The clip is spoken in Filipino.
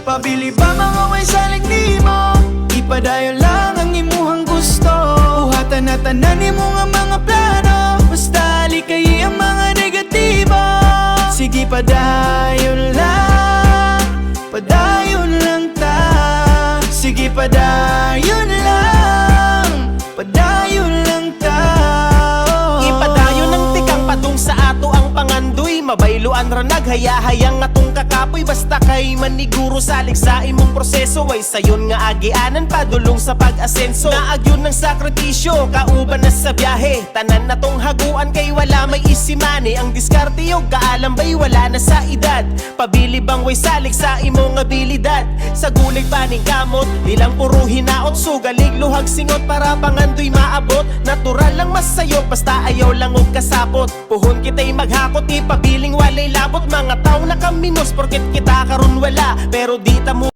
Pabili ba mga way salig nimo? Ipadayon lang ang imuhang gusto. Buhatan na tanan nimo nga mga plano. Basta likay ang mga negatibo. Sige padayon lang, padayon lang ta. Sige padayon lang, padayon lang ta. Ipadayon ng tikang padung sa ato ang pangandoy. Mabayloan ra naghayahayang atong kakapoy. Basta kay maniguro salig sa imong proseso. Ay sayon nga agianan padulong sa pag-asenso. Naagyon ng sakripisyo, kauban na sa biyahe. Tanan na tong haguan kay wala may isimani. Ang diskarte yung kaalambay wala na sa edad. Pabili bang way salig sa imong abilidad. Sa gulig paning kamot, ilang puro hinaot. Sugalig luhag singot para pangandoy maabot. Natural lang masayok basta ayaw lang og kasapot. Puhon kita'y maghakot, ipabiling walay labot. Mga tao na kaminos porket kita karon wala. Pero di ta mo